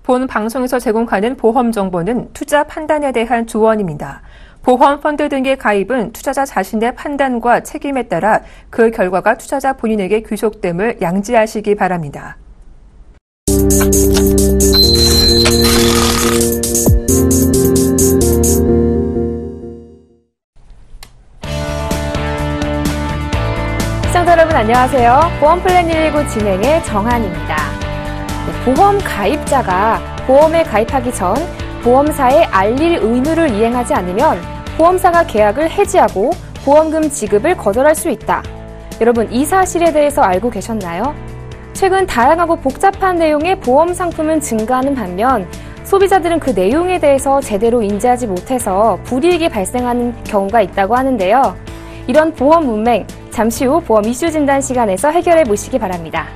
본 방송에서 제공하는 보험 정보는 투자 판단에 대한 조언입니다. 보험 펀드 등의 가입은 투자자 자신의 판단과 책임에 따라 그 결과가 투자자 본인에게 귀속됨을 양지하시기 바랍니다. 시청자 여러분 안녕하세요. 보험플랜 119 진행의 정한입니다. 보험 가입자가 보험에 가입하기 전 보험사에 알릴 의무를 이행하지 않으면 보험사가 계약을 해지하고 보험금 지급을 거절할 수 있다. 여러분 이 사실에 대해서 알고 계셨나요? 최근 다양하고 복잡한 내용의 보험 상품은 증가하는 반면 소비자들은 그 내용에 대해서 제대로 인지하지 못해서 불이익이 발생하는 경우가 있다고 하는데요. 이런 보험 문맹 잠시 후 보험 이슈 진단 시간에서 해결해 보시기 바랍니다.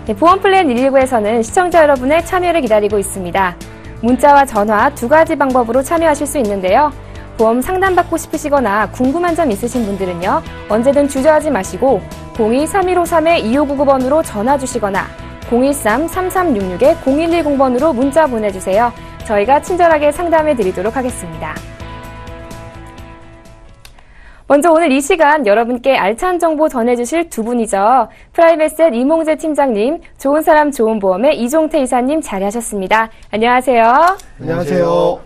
보험플랜 119에서는 시청자 여러분의 참여를 기다리고 있습니다. 문자와 전화 두 가지 방법으로 참여하실 수 있는데요. 보험 상담받고 싶으시거나 궁금한 점 있으신 분들은요. 언제든 주저하지 마시고 02-3153-2599번으로 전화 주시거나 013-3366-0110번으로 문자 보내주세요. 저희가 친절하게 상담해 드리도록 하겠습니다. 먼저 오늘 이 시간 여러분께 알찬 정보 전해주실 두 분이죠. 프라이빗셋 이몽재 팀장님, 좋은 사람 좋은 보험의 이종태 이사님 자리하셨습니다. 안녕하세요. 안녕하세요.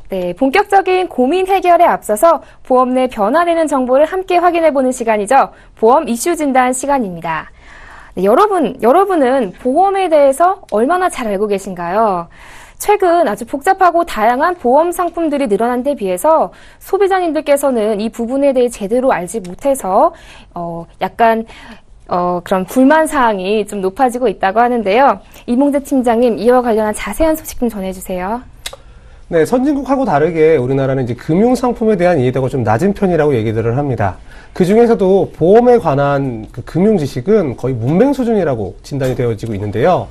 네, 본격적인 고민 해결에 앞서서 보험 내 변화되는 정보를 함께 확인해보는 시간이죠. 보험 이슈 진단 시간입니다. 네, 여러분은 보험에 대해서 얼마나 잘 알고 계신가요? 최근 아주 복잡하고 다양한 보험 상품들이 늘어난 데 비해서 소비자님들께서는 이 부분에 대해 제대로 알지 못해서 그런 불만 사항이 좀 높아지고 있다고 하는데요. 이몽재 팀장님, 이와 관련한 자세한 소식 좀 전해주세요. 네, 선진국하고 다르게 우리나라는 이제 금융 상품에 대한 이해도가 좀 낮은 편이라고 얘기들을 합니다. 그 중에서도 보험에 관한 그 금융 지식은 거의 문맹 수준이라고 진단이 되어지고 있는데요.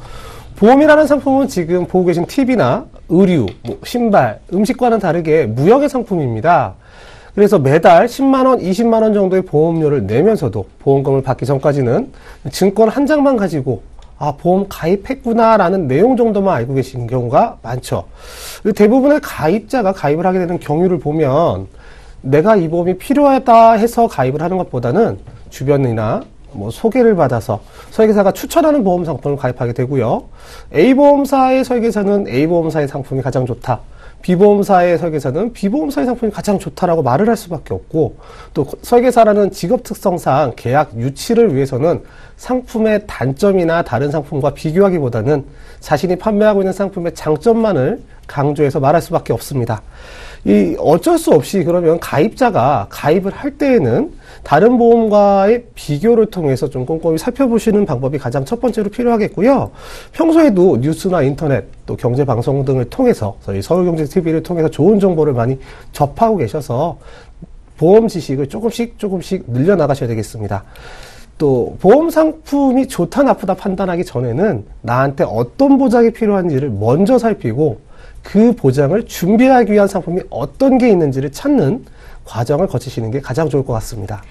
보험이라는 상품은 지금 보고 계신 TV나 의류, 신발, 음식과는 다르게 무역의 상품입니다. 그래서 매달 10만원, 20만원 정도의 보험료를 내면서도 보험금을 받기 전까지는 증권 한 장만 가지고 보험 가입했구나라는 내용 정도만 알고 계시는 경우가 많죠. 대부분의 가입자가 가입을 하게 되는 경우를 보면 내가 이 보험이 필요하다 해서 가입을 하는 것보다는 주변이나 소개를 받아서 설계사가 추천하는 보험 상품을 가입하게 되고요. A보험사의 설계사는 A보험사의 상품이 가장 좋다. B보험사의 설계사는 B보험사의 상품이 가장 좋다라고 말을 할 수밖에 없고, 또 설계사라는 직업 특성상 계약 유치를 위해서는 상품의 단점이나 다른 상품과 비교하기보다는 자신이 판매하고 있는 상품의 장점만을 강조해서 말할 수밖에 없습니다. 어쩔 수 없이 그러면 가입자가 가입을 할 때에는 다른 보험과의 비교를 통해서 좀 꼼꼼히 살펴보시는 방법이 가장 첫 번째로 필요하겠고요. 평소에도 뉴스나 인터넷 또 경제방송 등을 통해서 저희 서울경제TV를 통해서 좋은 정보를 많이 접하고 계셔서 보험 지식을 조금씩 늘려나가셔야 되겠습니다. 또 보험 상품이 좋다 나쁘다 판단하기 전에는 나한테 어떤 보장이 필요한지를 먼저 살피고 그 보장을 준비하기 위한 상품이 어떤 게 있는지를 찾는 과정을 거치시는 게 가장 좋을 것 같습니다.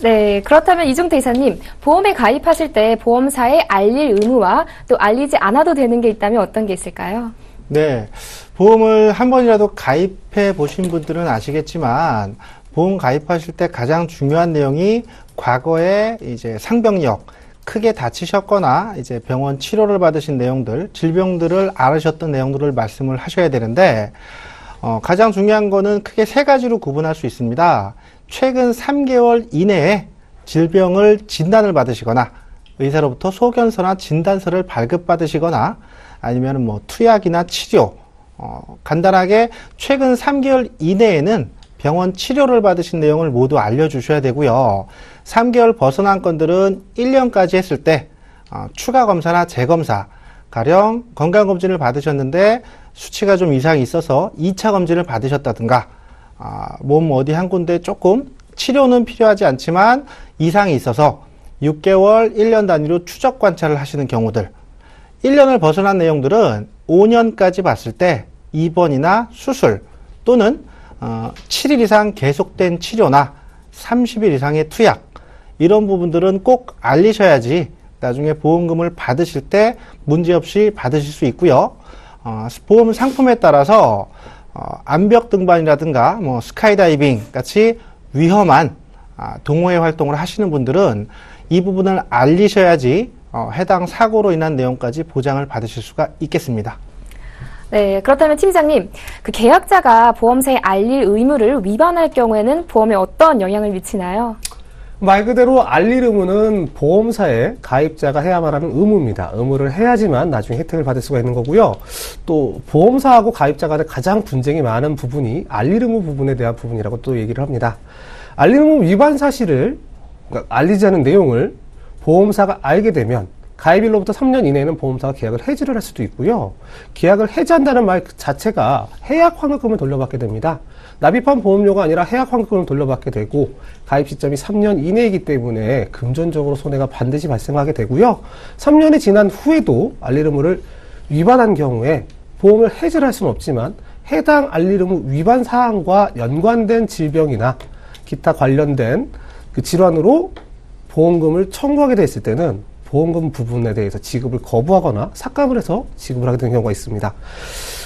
네, 그렇다면 이종태 이사님, 보험에 가입하실 때 보험사에 알릴 의무와 또 알리지 않아도 되는 게 있다면 어떤 게 있을까요? 네, 보험을 한 번이라도 가입해 보신 분들은 아시겠지만 보험 가입하실 때 가장 중요한 내용이 과거에 이제 상병력, 크게 다치셨거나 이제 병원 치료를 받으신 내용들, 질병들을 앓으셨던 내용들을 말씀을 하셔야 되는데, 가장 중요한 거는 크게 세 가지로 구분할 수 있습니다. 최근 3개월 이내에 질병을 진단을 받으시거나, 의사로부터 소견서나 진단서를 발급받으시거나, 아니면 투약이나 치료, 간단하게 최근 3개월 이내에는 병원 치료를 받으신 내용을 모두 알려주셔야 되고요. 3개월 벗어난 건들은 1년까지 했을 때 추가 검사나 재검사, 가령 건강검진을 받으셨는데 수치가 좀 이상이 있어서 2차 검진을 받으셨다든가, 몸 어디 한 군데 조금 치료는 필요하지 않지만 이상이 있어서 6개월, 1년 단위로 추적 관찰을 하시는 경우들, 1년을 벗어난 내용들은 5년까지 봤을 때 입원이나 수술 또는 7일 이상 계속된 치료나 30일 이상의 투약, 이런 부분들은 꼭 알리셔야지 나중에 보험금을 받으실 때 문제없이 받으실 수 있고요. 보험 상품에 따라서 암벽 등반이라든가 뭐 스카이다이빙 같이 위험한 동호회 활동을 하시는 분들은 이 부분을 알리셔야지 해당 사고로 인한 내용까지 보장을 받으실 수가 있겠습니다. 네, 그렇다면 팀장님, 그 계약자가 보험사에 알릴 의무를 위반할 경우에는 보험에 어떤 영향을 미치나요? 말 그대로 알릴 의무는 보험사에 가입자가 해야만 하는 의무입니다. 의무를 해야지만 나중에 혜택을 받을 수가 있는 거고요. 또 보험사하고 가입자 간에 가장 분쟁이 많은 부분이 알릴 의무 부분에 대한 부분이라고 또 얘기를 합니다. 알릴 의무 위반 사실을, 그러니까 알리지 않은 내용을 보험사가 알게 되면 가입일로부터 3년 이내에는 보험사가 계약을 해지를 할 수도 있고요. 계약을 해지한다는 말 자체가 해약 환급금을 돌려받게 됩니다. 납입한 보험료가 아니라 해약 환급금을 돌려받게 되고 가입 시점이 3년 이내이기 때문에 금전적으로 손해가 반드시 발생하게 되고요. 3년이 지난 후에도 알릴 의무를 위반한 경우에 보험을 해지를 할 수는 없지만 해당 알릴 의무 위반 사항과 연관된 질병이나 기타 관련된 그 질환으로 보험금을 청구하게 됐을 때는 보험금 부분에 대해서 지급을 거부하거나 삭감을 해서 지급을 하게 되는 경우가 있습니다.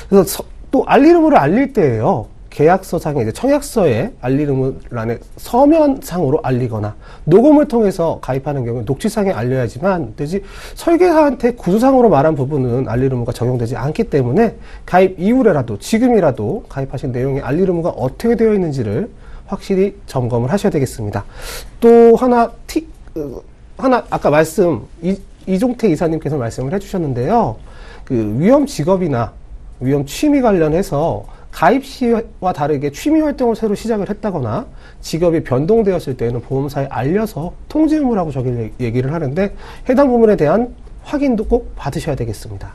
그래서 또 알릴 의무를 알릴 때에요. 계약서상에 이제 청약서에 알릴 의무란에 서면상으로 알리거나 녹음을 통해서 가입하는 경우에 녹취상에 알려야지만 되지 설계사한테 구두상으로 말한 부분은 알릴 의무가 적용되지 않기 때문에 가입 이후라도 지금이라도 가입하신 내용의 알릴 의무가 어떻게 되어 있는지를 확실히 점검을 하셔야 되겠습니다. 또 하나 아까 이종태 이사님께서 말씀을 해주셨는데요. 그 위험 직업이나 위험 취미 관련해서 가입 시와 다르게 취미 활동을 새로 시작을 했다거나 직업이 변동되었을 때에는 보험사에 알려서 통지 의무라고 저기 얘기를 하는데 해당 부분에 대한 확인도 꼭 받으셔야 되겠습니다.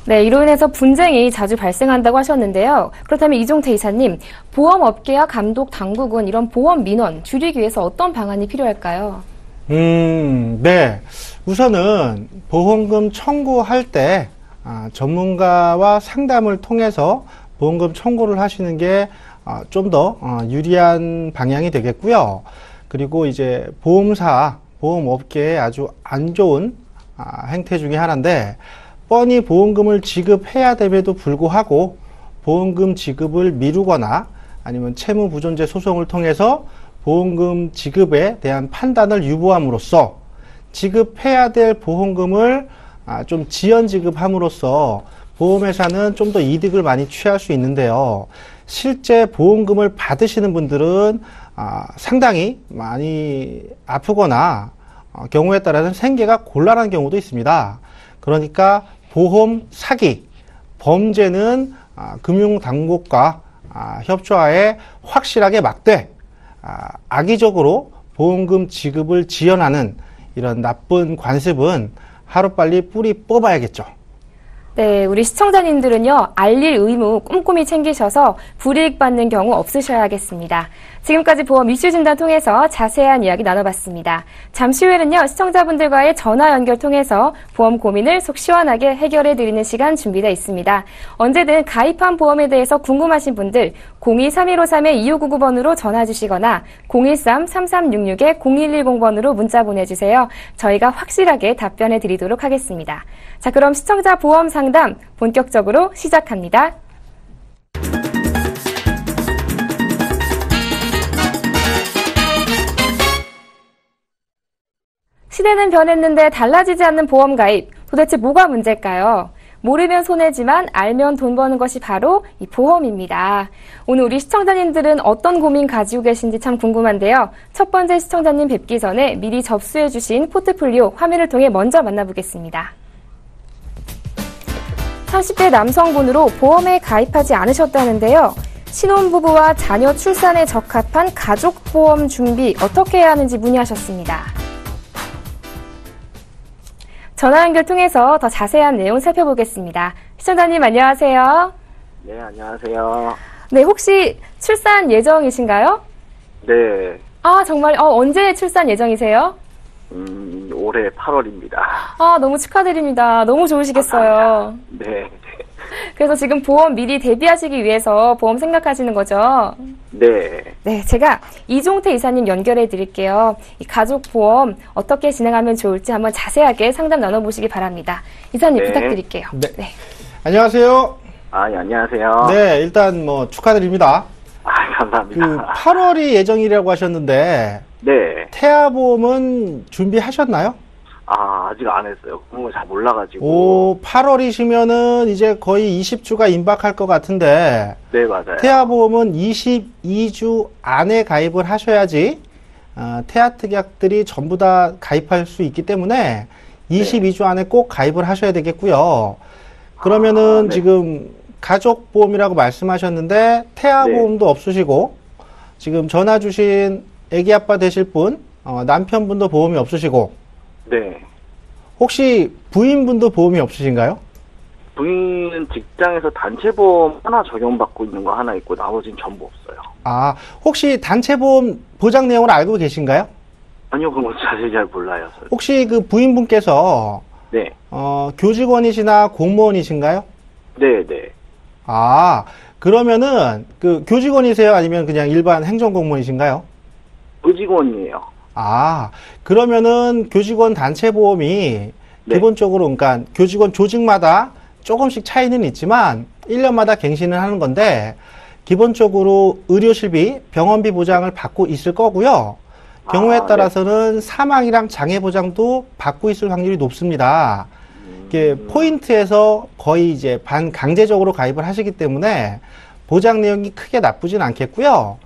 네, 이로 인해서 분쟁이 자주 발생한다고 하셨는데요. 그렇다면 이종태 이사님, 보험업계와 감독 당국은 이런 보험 민원 줄이기 위해서 어떤 방안이 필요할까요? 네. 우선은 보험금 청구할 때 전문가와 상담을 통해서 보험금 청구를 하시는 게 좀 더 유리한 방향이 되겠고요. 그리고 이제 보험업계에 아주 안 좋은 행태 중에 하나인데 뻔히 보험금을 지급해야 됨에도 불구하고 보험금 지급을 미루거나 아니면 채무부존재 소송을 통해서 보험금 지급에 대한 판단을 유보함으로써 지급해야 될 보험금을 좀 지연 지급함으로써 보험회사는 좀 더 이득을 많이 취할 수 있는데요. 실제 보험금을 받으시는 분들은 상당히 많이 아프거나 경우에 따라서는 생계가 곤란한 경우도 있습니다. 그러니까 보험 사기, 범죄는 금융당국과 협조하에 확실하게 막되 악의적으로 보험금 지급을 지연하는 이런 나쁜 관습은 하루빨리 뿌리 뽑아야겠죠. 네, 우리 시청자님들은요, 알릴 의무 꼼꼼히 챙기셔서 불이익 받는 경우 없으셔야겠습니다. 지금까지 보험 이슈 진단 통해서 자세한 이야기 나눠봤습니다. 잠시 후에는요, 시청자분들과의 전화 연결 통해서 보험 고민을 속 시원하게 해결해드리는 시간 준비되어 있습니다. 언제든 가입한 보험에 대해서 궁금하신 분들 02-3153-2599번으로 전화 주시거나 013-3366-0110번으로 문자 보내주세요. 저희가 확실하게 답변해드리도록 하겠습니다. 자, 그럼 시청자 보험 상담 본격적으로 시작합니다. 시대는 변했는데 달라지지 않는 보험 가입. 도대체 뭐가 문제일까요? 모르면 손해지만 알면 돈 버는 것이 바로 이 보험입니다. 오늘 우리 시청자님들은 어떤 고민 가지고 계신지 참 궁금한데요. 첫 번째 시청자님 뵙기 전에 미리 접수해 주신 포트폴리오 화면을 통해 먼저 만나보겠습니다. 30대 남성분으로 보험에 가입하지 않으셨다는데요. 신혼부부와 자녀 출산에 적합한 가족보험 준비 어떻게 해야 하는지 문의하셨습니다. 전화 연결 통해서 더 자세한 내용 살펴보겠습니다. 시청자님 안녕하세요. 네, 안녕하세요. 네, 혹시 출산 예정이신가요? 네. 아, 정말 언제 출산 예정이세요? 올해 8월입니다. 아, 너무 축하드립니다. 너무 좋으시겠어요. 네. 그래서 지금 보험 미리 대비하시기 위해서 보험 생각하시는 거죠? 네. 네, 제가 이종태 이사님 연결해 드릴게요. 이 가족보험 어떻게 진행하면 좋을지 한번 자세하게 상담 나눠보시기 바랍니다. 이사님 네. 부탁드릴게요. 네. 안녕하세요. 예, 안녕하세요. 네, 일단 뭐 축하드립니다. 감사합니다. 8월이 예정이라고 하셨는데 네. 태아보험은 준비하셨나요? 아직 안 했어요. 그런 걸 잘 몰라가지고. 오, 8월이시면은 이제 거의 20주가 임박할 것 같은데 네, 맞아요. 태아보험은 22주 안에 가입을 하셔야지 태아특약들이 전부 다 가입할 수 있기 때문에 22주 안에 꼭 가입을 하셔야 되겠고요. 그러면은 네. 지금 가족보험이라고 말씀하셨는데 태아보험도 없으시고 지금 전화 주신 애기 아빠 되실 분 남편분도 보험이 없으시고 네. 혹시 부인분도 보험이 없으신가요? 부인은 직장에서 단체보험 하나 적용받고 있는 거 하나 있고 나머지는 전부 없어요. 아, 혹시 단체보험 보장 내용을 알고 계신가요? 아니요, 그런 거 자세히 잘 몰라요. 저는. 혹시 그 부인분께서 네. 교직원이시나 공무원이신가요? 네, 네. 아, 그러면은 그 교직원이세요? 아니면 그냥 일반 행정공무원이신가요? 의직원이에요. 아, 그러면은 교직원 단체보험이 네. 기본적으로 그러니까 교직원 조직마다 조금씩 차이는 있지만 1년마다 갱신을 하는 건데 기본적으로 의료실비, 병원비 보장을 받고 있을 거고요. 경우에 네. 따라서는 사망이랑 장애 보장도 받고 있을 확률이 높습니다. 이게 포인트에서 거의 이제 반강제적으로 가입을 하시기 때문에 보장 내용이 크게 나쁘진 않겠고요.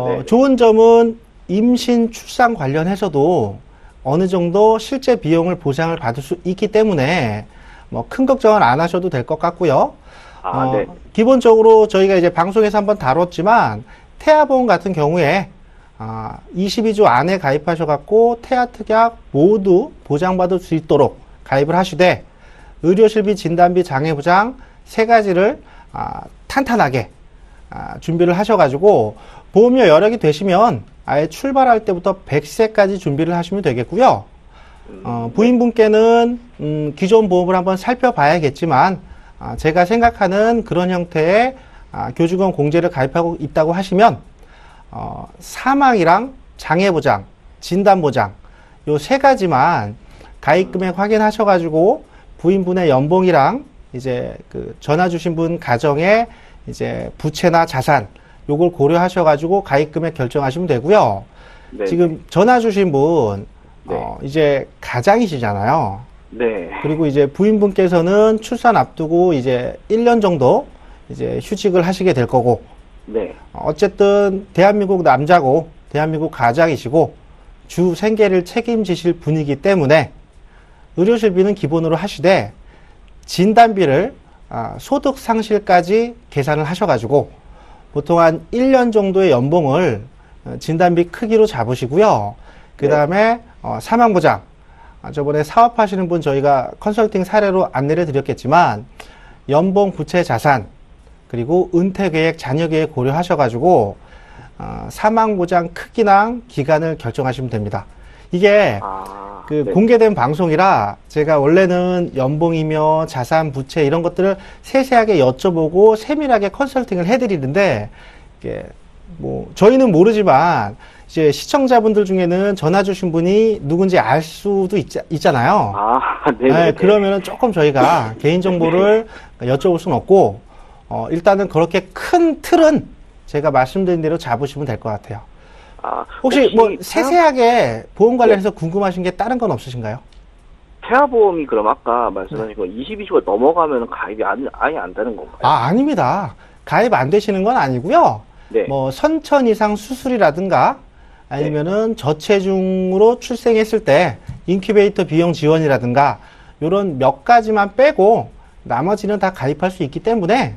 네. 좋은 점은 임신, 출산 관련해서도 어느 정도 실제 비용을 보장을 받을 수 있기 때문에 뭐 큰 걱정은 안 하셔도 될 것 같고요. 네. 기본적으로 저희가 이제 방송에서 한번 다뤘지만 태아보험 같은 경우에 22주 안에 가입하셔갖고 태아특약 모두 보장받을 수 있도록 가입을 하시되 의료실비, 진단비, 장애보장 세 가지를 탄탄하게 준비를 하셔가지고 보험료 여력이 되시면 아예 출발할 때부터 100세까지 준비를 하시면 되겠고요. 부인분께는 기존 보험을 한번 살펴봐야겠지만 제가 생각하는 그런 형태의 교직원 공제를 가입하고 있다고 하시면 사망이랑 장애보장, 진단보장 요 세 가지만 가입금액 확인하셔가지고 부인분의 연봉이랑 이제 그 전화 주신 분 가정의 이제 부채나 자산 요걸 고려하셔가지고 가입금액 결정하시면 되고요. 네. 지금 전화 주신 분 네. 이제 가장이시잖아요. 네. 그리고 이제 부인분께서는 출산 앞두고 이제 1년 정도 이제 휴직을 하시게 될 거고, 네. 어쨌든 대한민국 남자고 대한민국 가장이시고 주 생계를 책임지실 분이기 때문에 의료실비는 기본으로 하시되 진단비를 소득 상실까지 계산을 하셔가지고 보통 한 1년 정도의 연봉을 진단비 크기로 잡으시고요. 그 다음에 사망보장. 저번에 사업하시는 분 저희가 컨설팅 사례로 안내를 드렸겠지만 연봉, 부채, 자산 그리고 은퇴계획, 자녀계획 고려하셔가지고 사망보장 크기랑 기간을 결정하시면 됩니다. 이게 그 네. 공개된 방송이라 제가 원래는 연봉이며 자산, 부채 이런 것들을 세세하게 여쭤보고 세밀하게 컨설팅을 해드리는데 이게 뭐 저희는 모르지만 이제 시청자분들 중에는 전화 주신 분이 누군지 알 수도 있잖아요. 네. 네, 그러면은 조금 저희가 개인정보를 여쭤볼 수는 없고 일단은 그렇게 큰 틀은 제가 말씀드린 대로 잡으시면 될 것 같아요. 혹시 뭐 세세하게 보험 관련해서 궁금하신 게 다른 건 없으신가요? 태아보험이 그럼 아까 말씀하신 거 22주가 넘어가면 가입이 아예 안 되는 건가요? 아닙니다. 가입 안 되시는 건 아니고요. 네. 뭐 선천 이상 수술이라든가 아니면은 저체중으로 출생했을 때 인큐베이터 비용 지원이라든가 요런 몇 가지만 빼고 나머지는 다 가입할 수 있기 때문에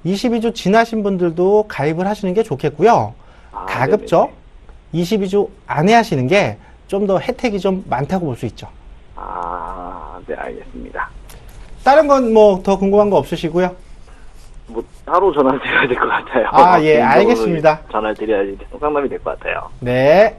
22주 지나신 분들도 가입을 하시는 게 좋겠고요. 가급적 22주 안에 하시는 게 좀 더 혜택이 좀 많다고 볼 수 있죠. 네, 알겠습니다. 다른 건 뭐 더 궁금한 거 없으시고요? 뭐 따로 전화를 드려야 될 것 같아요. 예, 알겠습니다. 전화를 드려야지 상담이 될 것 같아요. 네.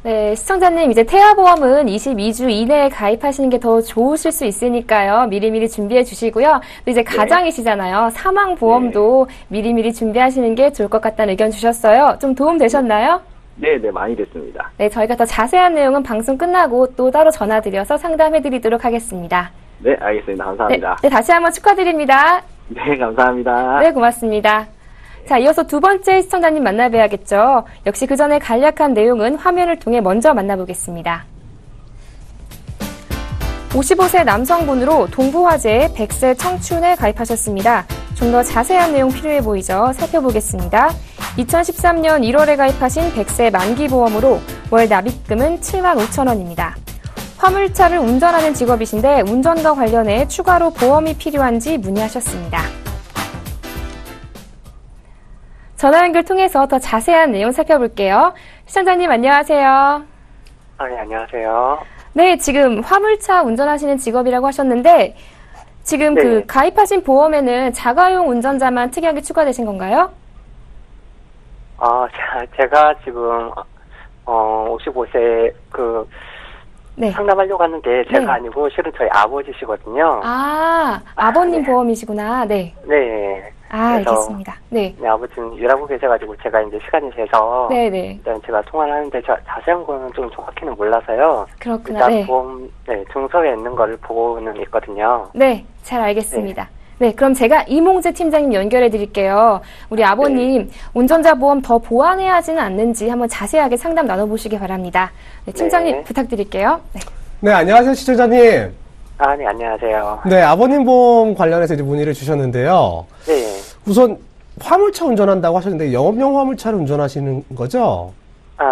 네, 시청자님, 이제 태아보험은 22주 이내에 가입하시는 게 더 좋으실 수 있으니까요. 미리미리 준비해 주시고요. 또 이제 가장이시잖아요. 사망보험도 미리미리 준비하시는 게 좋을 것 같다는 의견 주셨어요. 좀 도움 되셨나요? 네, 많이 됐습니다. 네, 저희가 더 자세한 내용은 방송 끝나고 또 따로 전화드려서 상담해 드리도록 하겠습니다. 네, 알겠습니다. 감사합니다. 네, 다시 한번 축하드립니다. 네, 감사합니다. 네, 고맙습니다. 자, 이어서 두 번째 시청자님 만나봐야겠죠. 역시 그 전에 간략한 내용은 화면을 통해 먼저 만나보겠습니다. 55세 남성분으로 동부화재의 100세 청춘에 가입하셨습니다. 좀 더 자세한 내용 필요해 보이죠? 살펴보겠습니다. 2013년 1월에 가입하신 100세 만기보험으로 월 납입금은 75,000원입니다. 화물차를 운전하는 직업이신데 운전과 관련해 추가로 보험이 필요한지 문의하셨습니다. 전화 연결 통해서 더 자세한 내용 살펴볼게요. 시청자님 안녕하세요. 네, 안녕하세요. 네, 지금 화물차 운전하시는 직업이라고 하셨는데 지금 네. 그 가입하신 보험에는 자가용 운전자만 특이하게 추가되신 건가요? 제가 지금 55세 네. 상담하려고 하는데 제가 네. 아니고 실은 저희 아버지시거든요. 아버님 네. 보험이시구나. 네. 네. 그래서 알겠습니다. 네. 네, 아버지는 일하고 계셔가지고 제가 이제 시간이 돼서 네네. 일단 제가 통화를 하는데 자세한 거는 좀 정확히는 몰라서요. 그렇구나. 일단 네. 보험 증서에 있는 거를 보고는 있거든요. 네. 잘 알겠습니다. 네. 그럼 제가 이몽재 팀장님 연결해 드릴게요. 우리 아버님 운전자 보험 더 보완해야 하지는 않는지 한번 자세하게 상담 나눠보시기 바랍니다. 네, 팀장님 네. 부탁드릴게요. 네. 네, 안녕하세요, 시청자님. 네, 안녕하세요. 네, 아버님 보험 관련해서 이제 문의를 주셨는데요. 네. 우선 화물차 운전한다고 하셨는데 영업용 화물차를 운전하시는 거죠?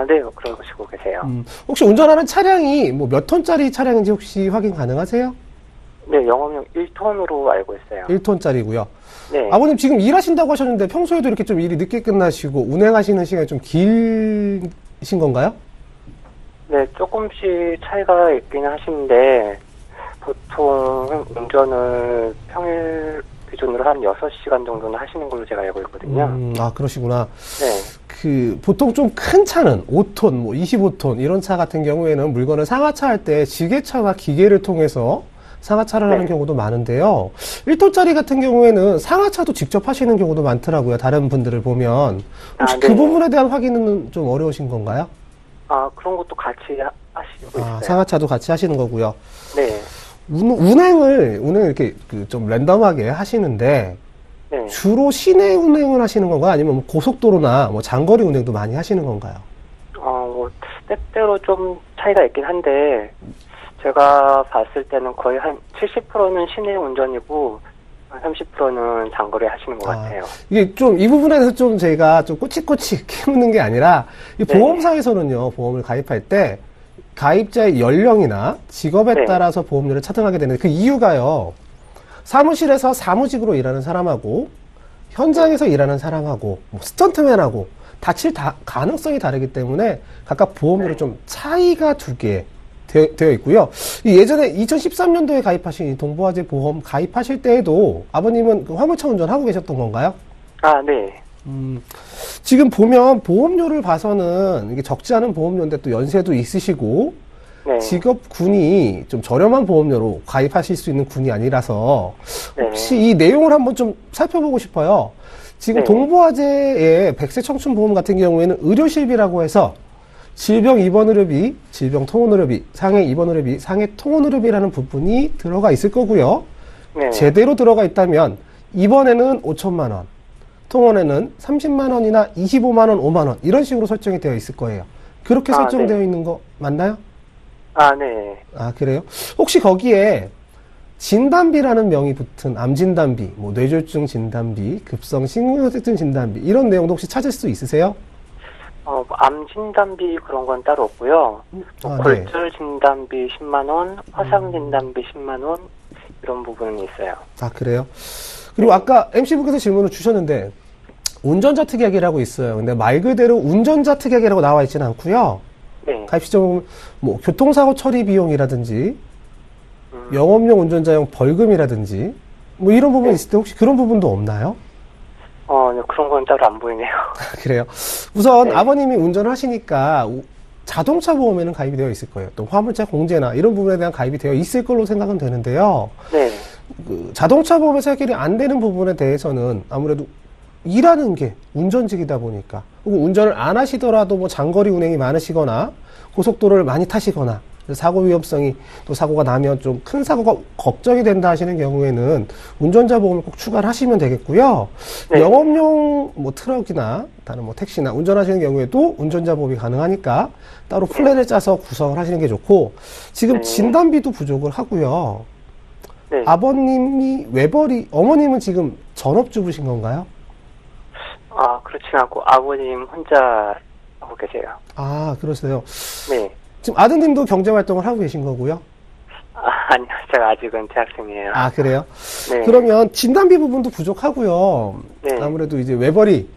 네, 그러시고 계세요. 혹시 운전하는 차량이 뭐 몇 톤짜리 차량인지 혹시 확인 가능하세요? 네, 영업용 1톤으로 알고 있어요. 1톤짜리고요. 네. 아버님 지금 일하신다고 하셨는데 평소에도 이렇게 좀 일이 늦게 끝나시고 운행하시는 시간이 좀 길신 건가요? 네, 조금씩 차이가 있기는 하시는데, 보통 운전을 평일 기준으로 한 6시간 정도는 하시는 걸로 제가 알고 있거든요. 그러시구나. 네. 보통 좀 큰 차는 5톤, 뭐 25톤 이런 차 같은 경우에는 물건을 상하차 할 때 지게차나 기계를 통해서 상하차를 하는 경우도 많은데요. 1톤짜리 같은 경우에는 상하차도 직접 하시는 경우도 많더라고요. 다른 분들을 보면. 혹시 그 네. 부분에 대한 확인은 좀 어려우신 건가요? 그런 것도 같이 하시고 있어요. 상하차도 같이 하시는 거고요. 네. 운행을 이렇게 좀 랜덤하게 하시는데, 네. 주로 시내 운행을 하시는 건가요? 아니면 뭐 고속도로나 뭐 장거리 운행도 많이 하시는 건가요? 때때로 좀 차이가 있긴 한데, 제가 봤을 때는 거의 한 70%는 시내 운전이고, 한 30%는 장거리 하시는 것 같아요. 이게 좀 이 부분에 대해서 좀 저희가 좀 꼬치꼬치 키우는 게 아니라, 이 네. 보험사에서는요, 보험을 가입할 때, 가입자의 연령이나 직업에 네. 따라서 보험료를 차등하게 되는데, 그 이유가요, 사무실에서 사무직으로 일하는 사람하고, 현장에서 일하는 사람하고, 뭐 스턴트맨하고, 다칠 가능성이 다르기 때문에, 각각 보험료로 좀 차이가 두게 되어 있고요. 예전에 2013년도에 가입하신 이 동부화재 보험 가입하실 때에도 아버님은 그 화물차 운전하고 계셨던 건가요? 네. 지금 보면 보험료를 봐서는 이게 적지 않은 보험료인데 또 연세도 있으시고 네. 직업군이 좀 저렴한 보험료로 가입하실 수 있는 군이 아니라서 네. 혹시 이 내용을 한번 좀 살펴보고 싶어요. 지금 네. 동부화재의 100세 청춘보험 같은 경우에는 의료실비라고 해서 질병 입원 의료비, 질병 통원 의료비, 상해 입원 의료비, 상해 통원 의료비라는 부분이 들어가 있을 거고요. 네. 제대로 들어가 있다면 입원에는 5천만 원, 통원에는 30만 원이나 25만 원, 5만 원 이런 식으로 설정이 되어 있을 거예요. 그렇게 설정되어 네. 있는 거 맞나요? 네. 그래요? 혹시 거기에 진단비라는 명이 붙은 암진단비, 뭐 뇌졸중 진단비, 급성 심근경색 진단비 이런 내용도 혹시 찾을 수 있으세요? 암 진단비 그런 건 따로 없고요. 네. 골절 진단비 10만 원, 화상 진단비 10만 원 이런 부분은 있어요. 그래요? 그리고 아까 MC분께서 질문을 주셨는데 운전자 특약이라고 있어요. 근데 말 그대로 운전자 특약이라고 나와 있지는 않고요. 네. 가입 시점 뭐 교통사고 처리 비용이라든지 영업용 운전자용 벌금이라든지 뭐 이런 부분이 있을 때 혹시 그런 부분도 없나요? 네, 그런 건 따로 안 보이네요. 그래요. 우선 네. 아버님이 운전을 하시니까 자동차 보험에는 가입이 되어 있을 거예요. 또 화물차 공제나 이런 부분에 대한 가입이 되어 있을 걸로 생각은 되는데요. 네. 그 자동차 보험에서 해결이 안 되는 부분에 대해서는 아무래도 일하는 게 운전직이다 보니까, 혹은 운전을 안 하시더라도 뭐 장거리 운행이 많으시거나 고속도로를 많이 타시거나 사고 위험성이 또 사고가 나면 좀 큰 사고가 걱정이 된다 하시는 경우에는 운전자 보험을 꼭 추가를 하시면 되겠고요. 네. 영업용 뭐 트럭이나 다른 뭐 택시나 운전하시는 경우에도 운전자 보험이 가능하니까 따로 플랜을 짜서 구성을 하시는 게 좋고, 지금 네. 진단비도 부족을 하고요. 네. 아버님이 외벌이, 어머님은 지금 전업주부신 건가요? 아, 그렇진 않고 아버님 혼자 하고 계세요. 아, 그러세요. 네. 지금 아드님도 경제활동을 하고 계신 거고요? 아니요, 제가 아직은 대학생이에요. 아, 그래요? 네. 그러면 진단비 부분도 부족하고요. 네. 아무래도 이제 외벌이,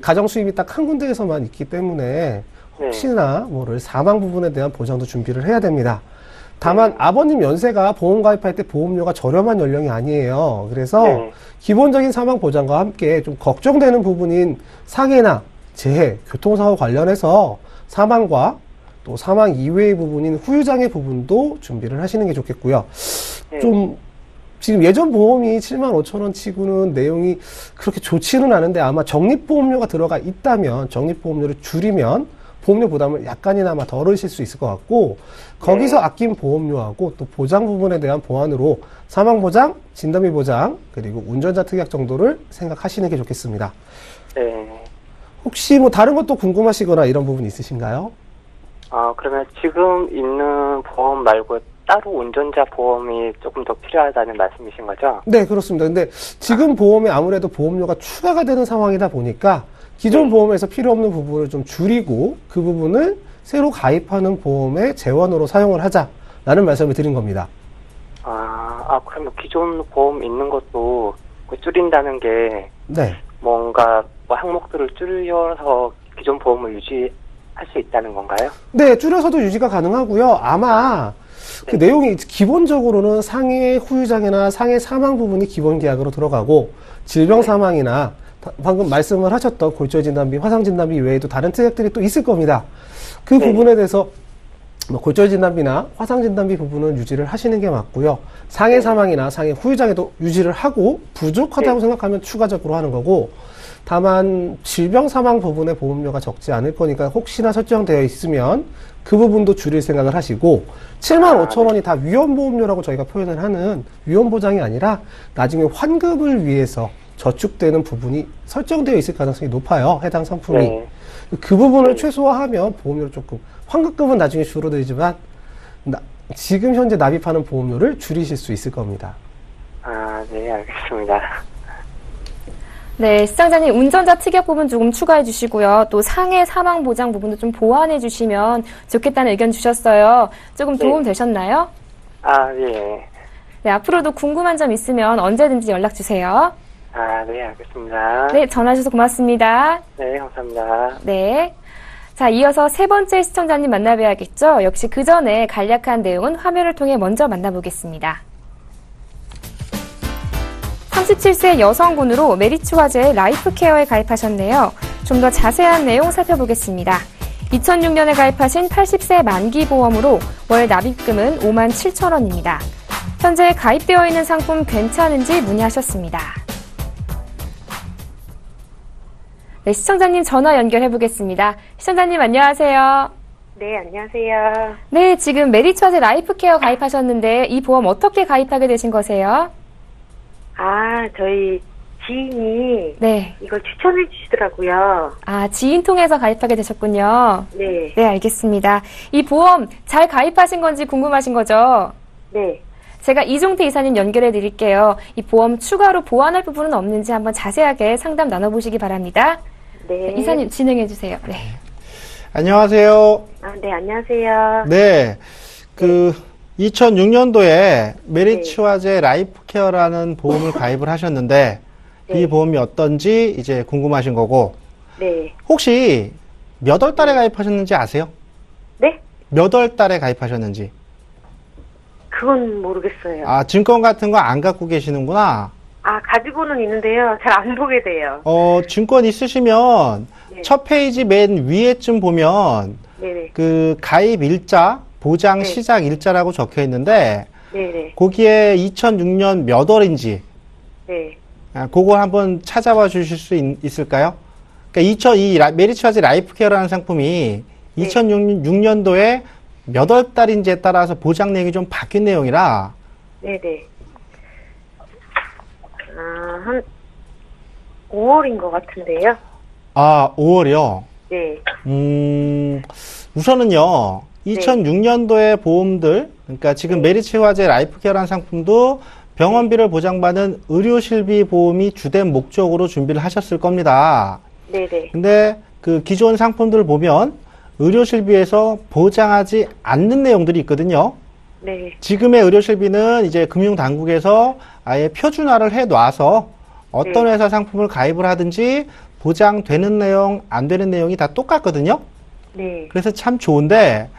가정 수입이 딱 한 군데에서만 있기 때문에 혹시나 모를 사망 부분에 대한 보장도 준비를 해야 됩니다. 다만 아버님 연세가 보험 가입할 때 보험료가 저렴한 연령이 아니에요. 그래서 기본적인 사망 보장과 함께 좀 걱정되는 부분인 상해나 재해, 교통사고 관련해서 사망과 또 사망 이외의 부분인 후유장애 부분도 준비를 하시는 게 좋겠고요. 좀 지금 예전 보험이 75,000원 치고는 내용이 그렇게 좋지는 않은데, 아마 적립보험료가 들어가 있다면 적립보험료를 줄이면 보험료 부담을 약간이나마 덜으실 수 있을 것 같고, 거기서 아낀 보험료하고 또 보장 부분에 대한 보완으로 사망보장, 진단비 보장, 그리고 운전자 특약 정도를 생각하시는 게 좋겠습니다. 네. 혹시 뭐 다른 것도 궁금하시거나 이런 부분 있으신가요? 아, 그러면 지금 있는 보험 말고 따로 운전자 보험이 조금 더 필요하다는 말씀이신 거죠? 네, 그렇습니다. 근데 지금 보험에 아무래도 보험료가 추가가 되는 상황이다 보니까 기존 보험에서 필요 없는 부분을 좀 줄이고 그 부분을 새로 가입하는 보험의 재원으로 사용을 하자라는 말씀을 드린 겁니다. 그러면 기존 보험 있는 것도 줄인다는 게 네. 뭔가 뭐 항목들을 줄여서 기존 보험을 유지할 수 있다는 건가요? 네, 줄여서도 유지가 가능하고요. 아마 그 내용이 기본적으로는 상해 후유장애나 상해 사망 부분이 기본 계약으로 들어가고, 질병 사망이나 방금 말씀을 하셨던 골절진단비, 화상진단비 외에도 다른 특약들이 또 있을 겁니다. 그 부분에 대해서 뭐 골절진단비나 화상진단비 부분은 유지를 하시는 게 맞고요. 상해 사망이나 상해 후유장애도 유지를 하고 부족하다고 생각하면 추가적으로 하는 거고, 다만 질병 사망 부분의 보험료가 적지 않을 거니까 혹시나 설정되어 있으면 그 부분도 줄일 생각을 하시고, 75,000원이 다 위험보험료라고 저희가 표현을 하는 위험보장이 아니라 나중에 환급을 위해서 저축되는 부분이 설정되어 있을 가능성이 높아요. 해당 상품이. 그 부분을 최소화하면 보험료를 조금, 환급금은 나중에 줄어들지만 지금 현재 납입하는 보험료를 줄이실 수 있을 겁니다. 네, 알겠습니다. 네, 시청자님 운전자 특약 부분 조금 추가해 주시고요. 또 상해 사망 보장 부분도 좀 보완해 주시면 좋겠다는 의견 주셨어요. 조금 도움 되셨나요? 예. 네, 앞으로도 궁금한 점 있으면 언제든지 연락 주세요. 네, 알겠습니다. 네, 전화 주셔서 고맙습니다. 네, 감사합니다. 네. 자, 이어서 세 번째 시청자님 만나봐야겠죠? 역시 그 전에 간략한 내용은 화면을 통해 먼저 만나보겠습니다. 37세 여성분으로 메리츠 화재의 라이프케어에 가입하셨네요. 좀 더 자세한 내용 살펴보겠습니다. 2006년에 가입하신 80세 만기 보험으로 월 납입금은 57,000원입니다. 현재 가입되어 있는 상품 괜찮은지 문의하셨습니다. 네, 시청자님 전화 연결해 보겠습니다. 시청자님 안녕하세요. 네, 안녕하세요. 네, 지금 메리츠 화재 라이프케어 가입하셨는데 이 보험 어떻게 가입하게 되신 거세요? 저희 지인이 네. 이걸 추천해 주시더라고요. 지인 통해서 가입하게 되셨군요. 네. 네, 알겠습니다. 이 보험 잘 가입하신 건지 궁금하신 거죠? 네. 제가 이종태 이사님 연결해 드릴게요. 이 보험 추가로 보완할 부분은 없는지 한번 자세하게 상담 나눠보시기 바랍니다. 네. 이사님 진행해 주세요. 네. 안녕하세요. 네, 안녕하세요. 네. 2006년도에 메리츠 화재 라이프케어라는 보험을 가입을 하셨는데, 이 보험이 어떤지 이제 궁금하신 거고, 네. 혹시 몇 월 달에 가입하셨는지 아세요? 네? 몇 월 달에 가입하셨는지? 그건 모르겠어요. 증권 같은 거 안 갖고 계시는구나. 가지고는 있는데요. 잘 안 보게 돼요. 증권 있으시면 첫 페이지 맨 위에쯤 보면 네네. 그 가입 일자, 보장 네. 시작 일자라고 적혀 있는데 네네. 거기에 2006년 몇 월인지 네. 그걸 한번 찾아봐 주실 수 있을까요? 그러니까 이 메리츠와즈 라이프케어라는 상품이 네. 2006년도에 몇 월 달인지에 따라서 보장 내용이 좀 바뀐 내용이라 네네. 한 5월인 것 같은데요. 5월이요? 네. 우선은요, 2006년도의 보험들, 그러니까 지금 메리츠와즈 라이프케어라는 상품도 병원비를 보장받는 의료실비 보험이 주된 목적으로 준비를 하셨을 겁니다. 네네. 근데 그 기존 상품들을 보면 의료실비에서 보장하지 않는 내용들이 있거든요. 네. 지금의 의료실비는 이제 금융당국에서 아예 표준화를 해 놔서 어떤 네. 회사 상품을 가입을 하든지 보장되는 내용, 안 되는 내용이 다 똑같거든요. 네. 그래서 참 좋은데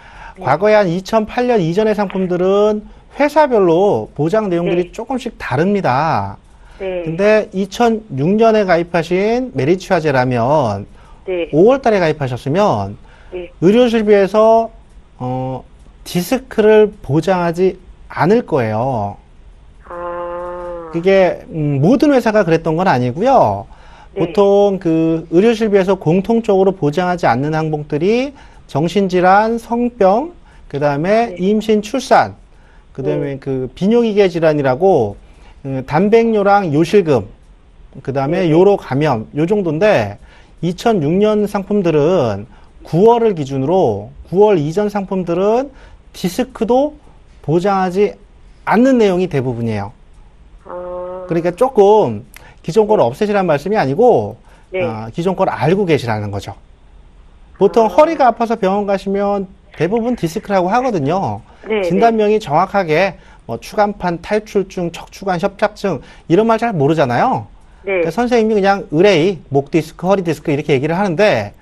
과거에 한 2008년 이전의 상품들은 회사별로 보장 내용들이 네. 조금씩 다릅니다. 네. 근데 2006년에 가입하신 메리츠와즈라면 네. 5월 달에 가입하셨으면 네. 의료실비에서 디스크를 보장하지 않을 거예요. 그게 모든 회사가 그랬던 건 아니고요. 네. 보통 그 의료실비에서 공통적으로 보장하지 않는 항목들이 정신질환, 성병, 그 다음에 네. 임신, 출산, 그 다음에 그 비뇨기계 질환이라고 단백뇨랑 요실금, 그 다음에 네. 요로 감염, 요 정도인데 2006년 상품들은 9월을 기준으로 9월 이전 상품들은 디스크도 보장하지 않는 내용이 대부분이에요. 그러니까 조금 기존 걸 없애시라는 말씀이 아니고 네. 기존 걸 알고 계시라는 거죠. 보통 허리가 아파서 병원 가시면 대부분 디스크라고 하거든요. 네. 진단명이 정확하게 뭐 추간판 탈출증, 척추관 협착증 이런 말 잘 모르잖아요. 네. 그러니까 선생님이 그냥 의뢰이, 목 디스크, 허리 디스크 이렇게 얘기를 하는데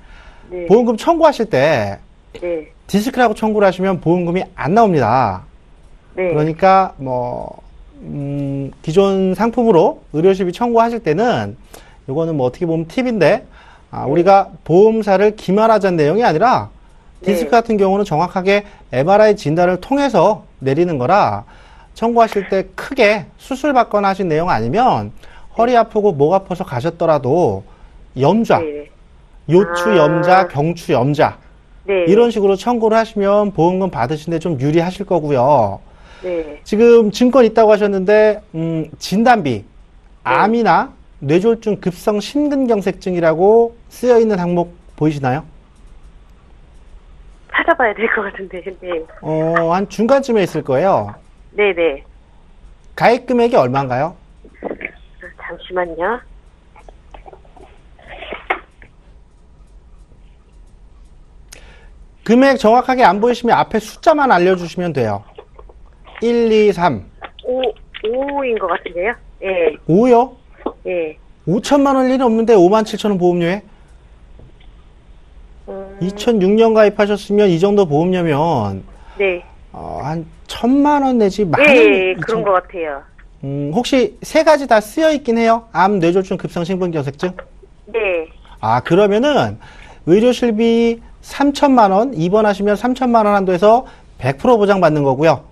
네. 보험금 청구하실 때 네. 디스크라고 청구를 하시면 보험금이 안 나옵니다. 네. 그러니까 기존 상품으로 의료실비 청구하실 때는 요거는 뭐 어떻게 보면 팁인데 우리가 보험사를 기만하자는 내용이 아니라 디스크 네. 같은 경우는 정확하게 MRI 진단을 통해서 내리는 거라 청구하실 때 크게 수술 받거나 하신 내용 아니면 허리 아프고 목 아파서 가셨더라도 염좌, 네. 요추 염좌, 경추 염좌 네. 이런 식으로 청구를 하시면 보험금 받으시는데 좀 유리하실 거고요. 네. 지금 증권 있다고 하셨는데 진단비, 암이나 뇌졸중 급성 심근경색증이라고 쓰여 있는 항목 보이시나요? 찾아봐야 될 것 같은데. 네. 한 중간쯤에 있을 거예요. 네네. 가입 금액이 얼마인가요? 잠시만요. 금액 정확하게 안 보이시면 앞에 숫자만 알려주시면 돼요. 1, 2, 3. 5인 것 같은데요? 예. 5요? 예. 5천만 원일 일은 없는데 5만 7천 원 보험료에? 2006년 가입하셨으면 이 정도 보험료면 네. 한 1,000만 원 내지 만 원. 예, 그런 것 같아요. 혹시 세 가지 다 쓰여 있긴 해요? 암, 뇌졸중, 급성 심근경색증? 네. 그러면은 의료실비 3천만 원, 입원하시면 3천만 원 한도에서 100% 보장받는 거고요.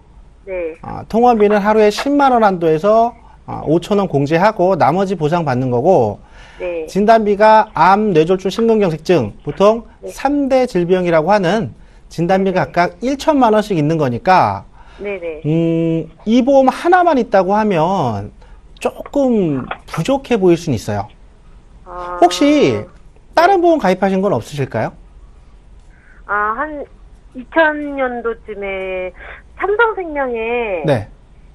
네. 통원비는 하루에 10만 원 한도에서 5천 원 공제하고 나머지 보장받는 거고 네. 진단비가 암, 뇌졸중, 심근경색증 보통 3대 질병이라고 하는 진단비가 각각 1천만 원씩 있는 거니까 네네. 이 보험 하나만 있다고 하면 조금 부족해 보일 수는 있어요. 혹시 다른 보험 가입하신 건 없으실까요? 한 2000년도쯤에 삼성생명에 네.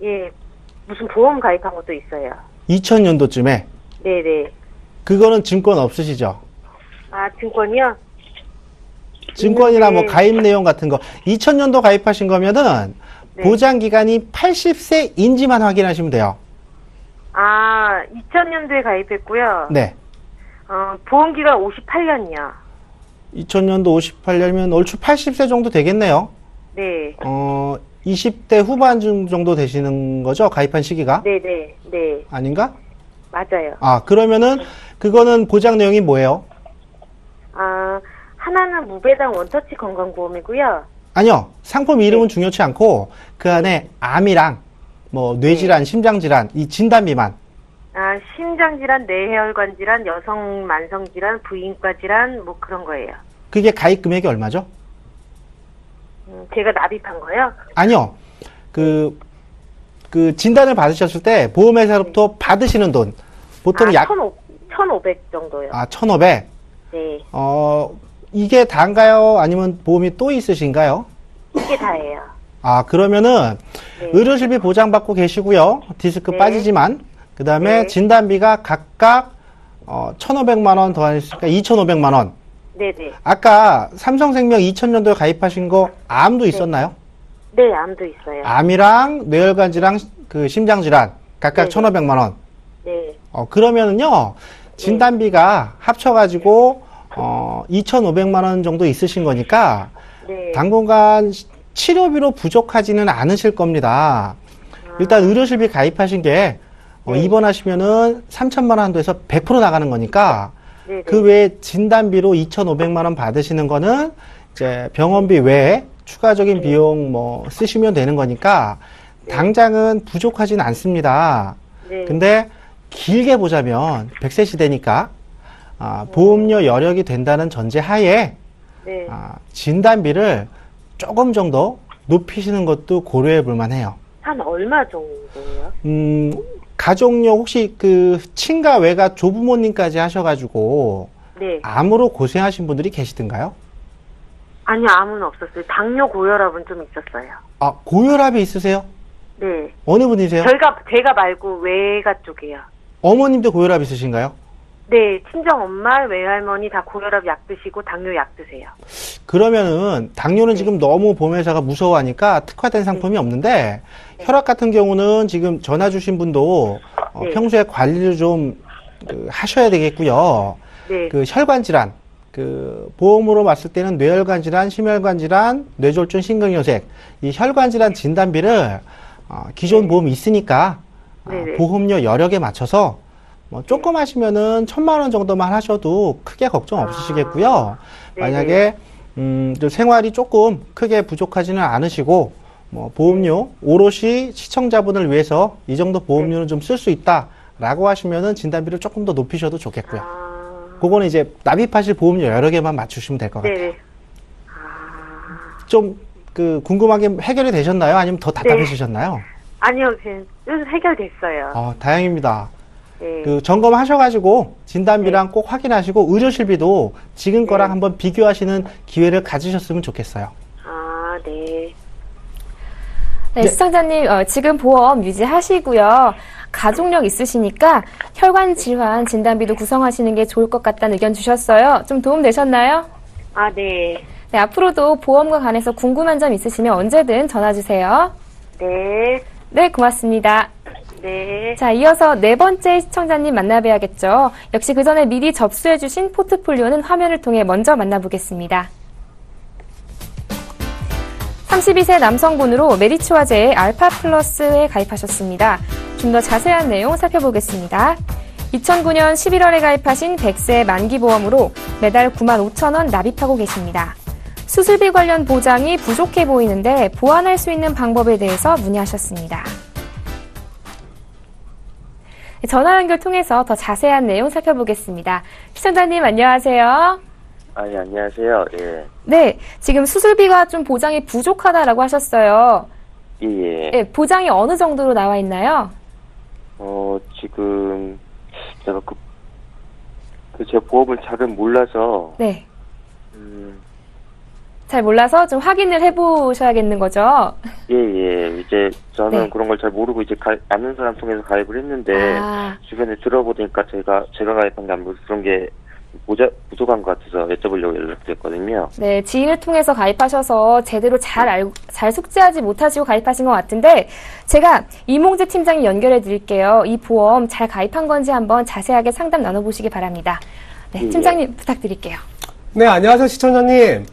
예, 무슨 보험 가입한 것도 있어요. 2000년도쯤에 네네. 그거는 증권 없으시죠? 증권이요? 증권이나 뭐 있는데. 가입 내용 같은 거 2000년도 가입하신 거면은 네. 보장 기간이 80세인지만 확인하시면 돼요. 2000년도에 가입했고요. 네. 보험기가 58년이요. 2000년도 58년이면 얼추 80세 정도 되겠네요. 네. 20대 후반 정도 되시는 거죠? 가입한 시기가? 네네. 네. 아닌가? 맞아요. 그러면은 그거는 보장 내용이 뭐예요? 하나는 무배당 원터치 건강보험이고요. 아니요. 상품 이름은 중요치 않고 그 안에 암이랑 뭐 뇌질환, 심장질환 이 진단비만. 아, 심장질환, 뇌혈관 질환, 여성 만성질환, 부인과 질환 뭐 그런 거예요. 그게 가입 금액이 얼마죠? 제가 납입한 거요? 아니요. 그 진단을 받으셨을 때 보험회사로부터 받으시는 돈 보통 약 1,500 정도요. 1,500. 네. 이게 다인가요? 아니면 보험이 또 있으신가요? 이게 다예요. 그러면은 네. 의료실비 보장받고 계시고요. 디스크 네. 빠지지만 그다음에 네. 진단비가 각각 1,500만 원 더하니까 2,500만 원. 네네. 아까 삼성생명 2000년도에 가입하신 거 암도 있었나요? 네, 암도 있어요. 암이랑 뇌혈관 질환, 그 심장 질환 각각 네. 1,500만 원. 네. 그러면은요. 진단비가 합쳐가지고 2,500만 원 정도 있으신 거니까 네. 당분간 치료비로 부족하지는 않으실 겁니다. 일단 의료실비 가입하신 게 네. 입원하시면은 3,000만 원 한도에서 100% 나가는 거니까 네네. 그 외에 진단비로 2,500만 원 받으시는 거는 이제 병원비 외에 추가적인 비용 뭐 쓰시면 되는 거니까 당장은 부족하진 않습니다. 네. 근데 길게 보자면 100세 시대니까 보험료 여력이 된다는 전제 하에 네. 진단비를 조금 정도 높이시는 것도 고려해 볼 만해요. 한 얼마 정도요? 가족력 혹시 그 친가 외가 조부모님까지 하셔가지고 네. 암으로 고생하신 분들이 계시던가요? 아니요, 암은 없었어요. 당뇨 고혈압은 좀 있었어요. 고혈압이 있으세요? 네. 어느 분이세요? 제가 말고 외가 쪽이요. 어머님도 고혈압 있으신가요? 네, 친정 엄마, 외할머니 다 고혈압 약 드시고 당뇨 약 드세요. 그러면은 당뇨는 지금 너무 보험회사가 무서워하니까 특화된 상품이 없는데 혈압 같은 경우는 지금 전화 주신 분도 평소에 관리를 좀 하셔야 되겠고요. 네. 그 혈관 질환, 보험으로 봤을 때는 뇌혈관 질환, 심혈관 질환, 뇌졸중, 심근경색 이 혈관 질환 진단비를 기존 보험이 있으니까 네네. 보험료 여력에 맞춰서 뭐 조금 하시면은 1,000만 원 정도만 하셔도 크게 걱정 없으시겠고요. 네네. 만약에 생활이 조금 크게 부족하지는 않으시고 뭐 보험료 오롯이 시청자분을 위해서 이 정도 보험료는 좀 쓸 수 있다라고 하시면은 진단비를 조금 더 높이셔도 좋겠고요. 그거는 이제 납입하실 보험료 여러 개만 맞추시면 될 것 같아요. 네네. 좀 궁금한 게 해결이 되셨나요? 아니면 더 답답해지셨나요? 아니요, 그냥 해결됐어요. 다행입니다. 네. 점검하셔가지고 진단비랑 꼭 확인하시고 의료실비도 지금 거랑 한번 비교하시는 기회를 가지셨으면 좋겠어요. 네. 네, 시청자님, 지금 보험 유지하시고요. 가족력 있으시니까 혈관 질환 진단비도 구성하시는 게 좋을 것 같다는 의견 주셨어요. 좀 도움 되셨나요? 네. 네, 앞으로도 보험과 관해서 궁금한 점 있으시면 언제든 전화 주세요. 네. 네, 고맙습니다. 네. 자, 이어서 네 번째 시청자님 만나봐야겠죠. 역시 그 전에 미리 접수해주신 포트폴리오는 화면을 통해 먼저 만나보겠습니다. 32세 남성분으로 메리츠화재의 알파 플러스에 가입하셨습니다. 좀 더 자세한 내용 살펴보겠습니다. 2009년 11월에 가입하신 100세 만기보험으로 매달 95,000원 납입하고 계십니다. 수술비 관련 보장이 부족해 보이는데 보완할 수 있는 방법에 대해서 문의하셨습니다. 전화 연결 통해서 더 자세한 내용 살펴보겠습니다. 시청자님 안녕하세요. 예, 안녕하세요. 예. 네, 지금 수술비가 좀 보장이 부족하다라고 하셨어요. 예. 네, 보장이 어느 정도로 나와 있나요? 지금 제가 제 보험을 잘 몰라서. 네. 잘 몰라서 좀 확인을 해보셔야겠는 거죠? 예. 이제 저는 네. 그런 걸 잘 모르고 이제 아는 사람 통해서 가입을 했는데 주변에 들어보니까 제가 가입한 게 아무래도 그런 게 부족한 것 같아서 여쭤보려고 연락드렸거든요. 네, 지인을 통해서 가입하셔서 제대로 잘 숙지하지 못하시고 가입하신 것 같은데 제가 이몽재 팀장이 연결해 드릴게요. 이 보험 잘 가입한 건지 한번 자세하게 상담 나눠보시기 바랍니다. 네, 팀장님 부탁드릴게요. 네, 안녕하세요, 시청자님.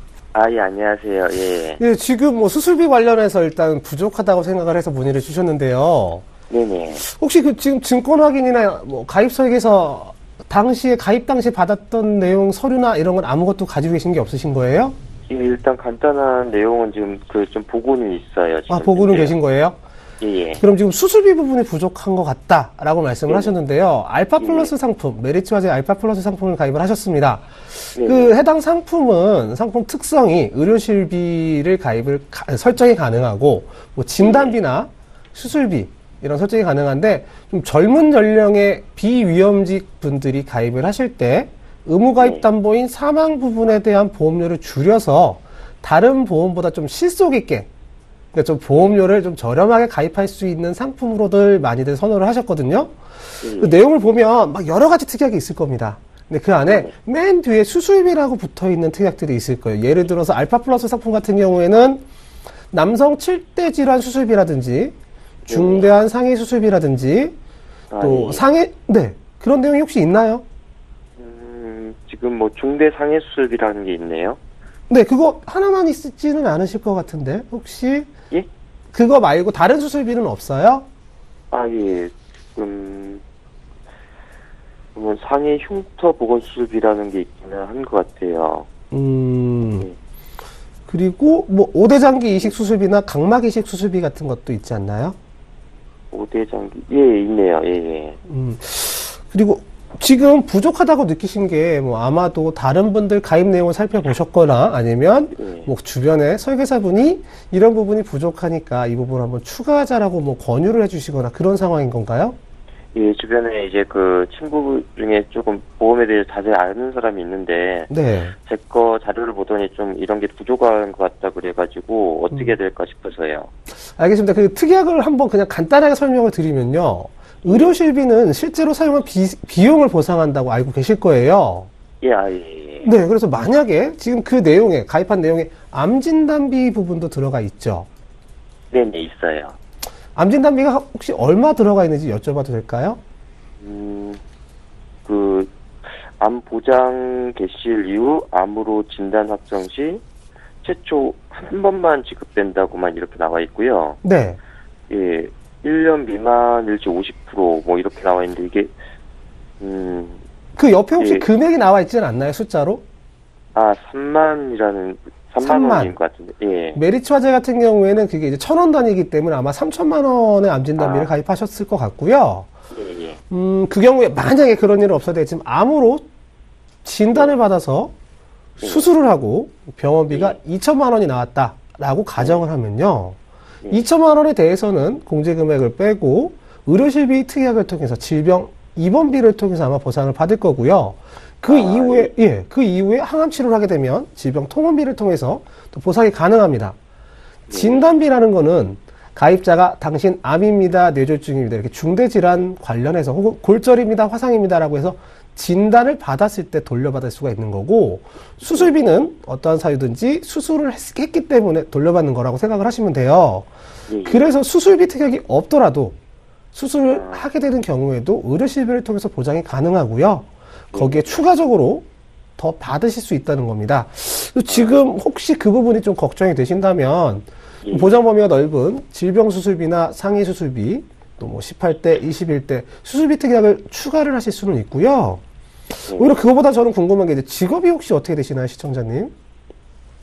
예, 안녕하세요. 예. 네, 지금 수술비 관련해서 일단 부족하다고 생각을 해서 문의를 주셨는데요. 네네. 혹시 지금 증권 확인이나 가입서에서 당시에 가입 당시 받았던 내용 서류나 이런 건 아무것도 가지고 계신 게 없으신 거예요? 예, 일단 간단한 내용은 지금 좀 보고는 있어요. 지금 보고는 계신 거예요? 예. 그럼 지금 수술비 부분이 부족한 것 같다라고 말씀을 하셨는데요. 알파 플러스 상품, 메리츠화재 알파 플러스 상품을 가입을 하셨습니다. 그 해당 상품 특성이 의료실비를 설정이 가능하고, 뭐 진단비나 수술비, 이런 설정이 가능한데, 좀 젊은 연령의 비위험직 분들이 가입을 하실 때, 의무가입 담보인 사망 부분에 대한 보험료를 줄여서, 다른 보험보다 좀 실속 있게, 그러니까 좀 보험료를 좀 저렴하게 가입할 수 있는 상품으로들 많이들 선호를 하셨거든요. 그 내용을 보면 막 여러 가지 특약이 있을 겁니다. 근데 그 안에 맨 뒤에 수술비라고 붙어 있는 특약들이 있을 거예요. 예를 들어서 알파 플러스 상품 같은 경우에는 남성 7대 질환 수술비라든지 중대한 상해 수술비라든지 또 상해, 그런 내용이 혹시 있나요? 지금 뭐 중대 상해 수술비라는 게 있네요. 네, 그거 하나만 있지는 않으실 것 같은데, 혹시? 예? 그거 말고 다른 수술비는 없어요? 예. 뭐 상해 흉터 보건 수술비라는 게 있기는 한 것 같아요. 예. 그리고 뭐 오대장기 이식 수술비나 각막 이식 수술비 같은 것도 있지 않나요? 오대장기, 있네요. 예. 그리고 지금 부족하다고 느끼신 게 뭐 아마도 다른 분들 가입 내용을 살펴보셨거나 아니면 뭐 주변에 설계사분이 이런 부분이 부족하니까 이 부분을 한번 추가하자라고 뭐 권유를 해주시거나 그런 상황인 건가요? 예, 주변에 이제 그 친구 중에 조금 보험에 대해서 자세히 아는 사람이 있는데 제 거 자료를 보더니 좀 이런 게 부족한 것 같다 그래가지고 어떻게 해야 될까 싶어서요. 알겠습니다. 그 특약을 한번 그냥 간단하게 설명을 드리면요. 의료실비는 실제로 사용한 비용을 보상한다고 알고 계실 거예요. 예. 네, 그래서 만약에 지금 그 내용에, 가입한 내용에 암진단비 부분도 들어가 있죠? 네네, 있어요. 암진단비가 혹시 얼마 들어가 있는지 여쭤봐도 될까요? 암 보장 개시일 이후 암으로 진단 확정 시 최초 한 번만 지급된다고만 이렇게 나와 있고요. 네. 예. 1년 미만일지 50% 뭐 이렇게 나와 있는데 이게 그 옆에 혹시 금액이 나와 있지는 않나요, 숫자로? 3만 원인 것 같은데. 예. 메리츠화재 같은 경우에는 그게 이제 1,000원 단위이기 때문에 아마 3천만 원의 암진단비를 가입하셨을 것 같고요. 예. 그 경우에 만약에 그런 일은 없어도 지금 암으로 진단을 받아서 수술을 하고 병원비가 2천만 원이 나왔다라고 가정을 하면요. 2천만 원에 대해서는 공제금액을 빼고 의료실비 특약을 통해서 질병 입원비를 통해서 아마 보상을 받을 거고요. 그 이후에 항암 치료를 하게 되면 질병 통원비를 통해서 또 보상이 가능합니다. 진단비라는 거는 가입자가 당신 암입니다, 뇌졸중입니다 이렇게 중대질환 관련해서 혹은 골절입니다, 화상입니다라고 해서 진단을 받았을 때 돌려받을 수가 있는 거고, 수술비는 어떠한 사유든지 수술을 했기 때문에 돌려받는 거라고 생각을 하시면 돼요. 그래서 수술비 특약이 없더라도 수술을 하게 되는 경우에도 의료실비를 통해서 보장이 가능하고요. 거기에 추가적으로 더 받으실 수 있다는 겁니다. 지금 혹시 그 부분이 좀 걱정이 되신다면 보장 범위가 넓은 질병 수술비나 상해 수술비, 또 뭐 18대, 21대 수술비 특약을 추가를 하실 수는 있고요. 오히려 그거보다 저는 궁금한 게 이제 직업이 혹시 어떻게 되시나요, 시청자님?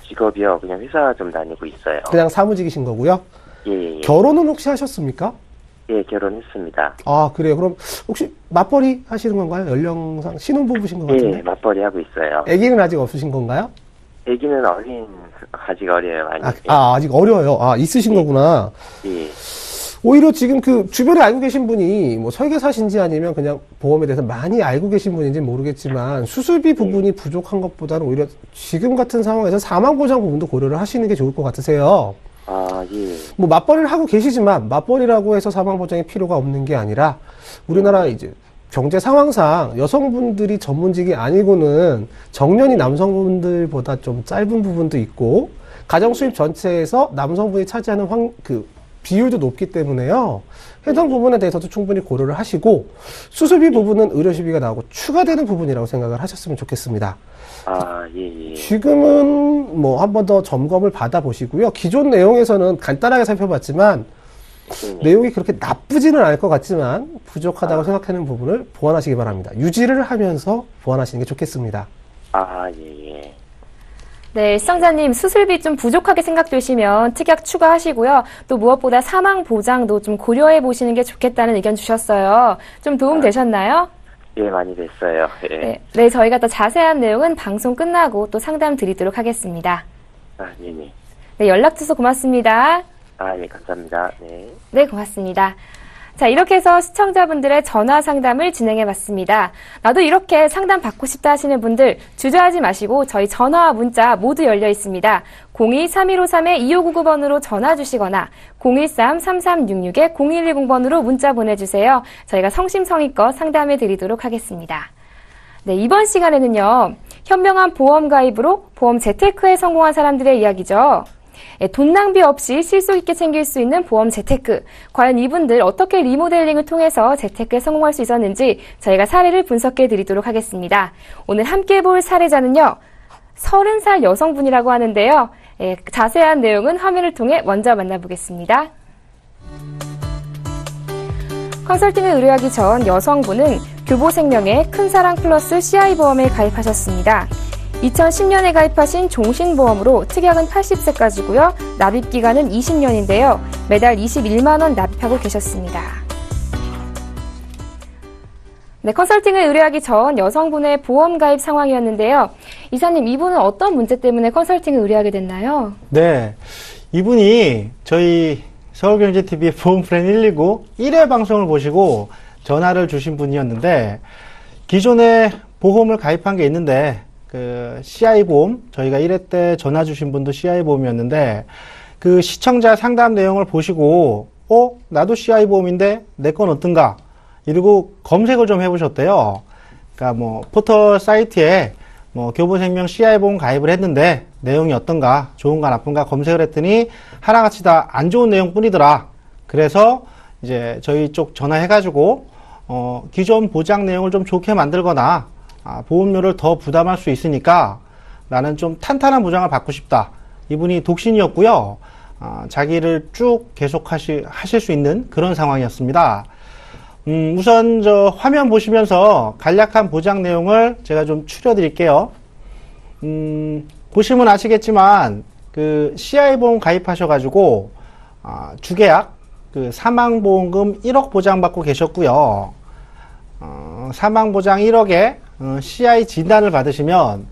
직업이요? 그냥 회사 좀 다니고 있어요. 그냥 사무직이신 거고요? 예. 결혼은 혹시 하셨습니까? 예, 결혼했습니다. 그래요. 그럼 혹시 맞벌이 하시는 건가요? 연령상 신혼부부신 것 같은데? 예, 맞벌이 하고 있어요. 아기는 아직 없으신 건가요? 아기는 아직 어려요. 아직 어려요. 있으신 거구나. 예. 오히려 지금 그 주변에 알고 계신 분이 뭐 설계사신지 아니면 그냥 보험에 대해서 많이 알고 계신 분인지 모르겠지만 수술비 부분이 부족한 것보다는 오히려 지금 같은 상황에서 사망보장 부분도 고려를 하시는 게 좋을 것 같으세요. 예. 뭐 맞벌이를 하고 계시지만 맞벌이라고 해서 사망보장이 필요가 없는 게 아니라 우리나라 이제 경제 상황상 여성분들이 전문직이 아니고는 정년이 남성분들보다 좀 짧은 부분도 있고 가정 수입 전체에서 남성분이 차지하는 비율도 높기 때문에요. 해당 부분에 대해서도 충분히 고려를 하시고 수술비 부분은 의료실비가 나오고 추가되는 부분이라고 생각을 하셨으면 좋겠습니다. 예. 지금은 뭐 한 번 더 점검을 받아보시고요. 기존 내용에서는 간단하게 살펴봤지만 내용이 그렇게 나쁘지는 않을 것 같지만 부족하다고 생각하는 부분을 보완하시기 바랍니다. 유지를 하면서 보완하시는 게 좋겠습니다. 예. 네, 시청자님 수술비 좀 부족하게 생각되시면 특약 추가하시고요. 또 무엇보다 사망 보장도 좀 고려해 보시는 게 좋겠다는 의견 주셨어요. 좀 도움 되셨나요? 예, 많이 됐어요. 예. 네, 저희가 더 자세한 내용은 방송 끝나고 또 상담 드리도록 하겠습니다. 네네. 네, 연락 주셔서 고맙습니다. 예, 감사합니다. 네. 네, 고맙습니다. 자, 이렇게 해서 시청자분들의 전화 상담을 진행해 봤습니다. 나도 이렇게 상담 받고 싶다 하시는 분들 주저하지 마시고 저희 전화와 문자 모두 열려 있습니다. 02-3153-2599번으로 전화 주시거나 013-3366-0110번으로 문자 보내주세요. 저희가 성심성의껏 상담해 드리도록 하겠습니다. 네, 이번 시간에는요, 현명한 보험 가입으로 보험 재테크에 성공한 사람들의 이야기죠. 돈 낭비 없이 실속 있게 챙길 수 있는 보험 재테크. 과연 이분들 어떻게 리모델링을 통해서 재테크에 성공할 수 있었는지 저희가 사례를 분석해 드리도록 하겠습니다. 오늘 함께 볼 사례자는요, 30살 여성분이라고 하는데요. 자세한 내용은 화면을 통해 먼저 만나보겠습니다. 컨설팅을 의뢰하기 전 여성분은 교보생명의 큰사랑 플러스 CI보험에 가입하셨습니다. 2010년에 가입하신 종신보험으로 특약은 80세까지고요. 납입기간은 20년인데요. 매달 21만 원 납입하고 계셨습니다. 네, 컨설팅을 의뢰하기 전 여성분의 보험 가입 상황이었는데요. 이사님, 이분은 어떤 문제 때문에 컨설팅을 의뢰하게 됐나요? 네, 이분이 저희 서울경제TV의 보험플랜 119 1회 방송을 보시고 전화를 주신 분이었는데, 기존에 보험을 가입한 게 있는데 그 CI보험, 저희가 1회 때 전화 주신 분도 CI보험이었는데 그 시청자 상담 내용을 보시고 나도 CI보험인데 내 건 어떤가? 이러고 검색을 좀 해보셨대요. 그러니까 뭐 포털 사이트에 뭐 교보생명 CI보험 가입을 했는데 내용이 어떤가? 좋은가 나쁜가? 검색을 했더니 하나같이 다 안 좋은 내용뿐이더라. 그래서 이제 저희 쪽 전화해가지고 기존 보장 내용을 좀 좋게 만들거나 보험료를 더 부담할 수 있으니까 나는 좀 탄탄한 보장을 받고 싶다. 이분이 독신이었고요. 자기를 쭉 계속 하실 수 있는 그런 상황이었습니다. 우선 저 화면 보시면서 간략한 보장 내용을 제가 좀 추려드릴게요. 보시면 아시겠지만 그 CI보험 가입하셔가지고 주계약 그 사망보험금 1억 보장받고 계셨고요. 사망보장 1억에 CI 진단을 받으시면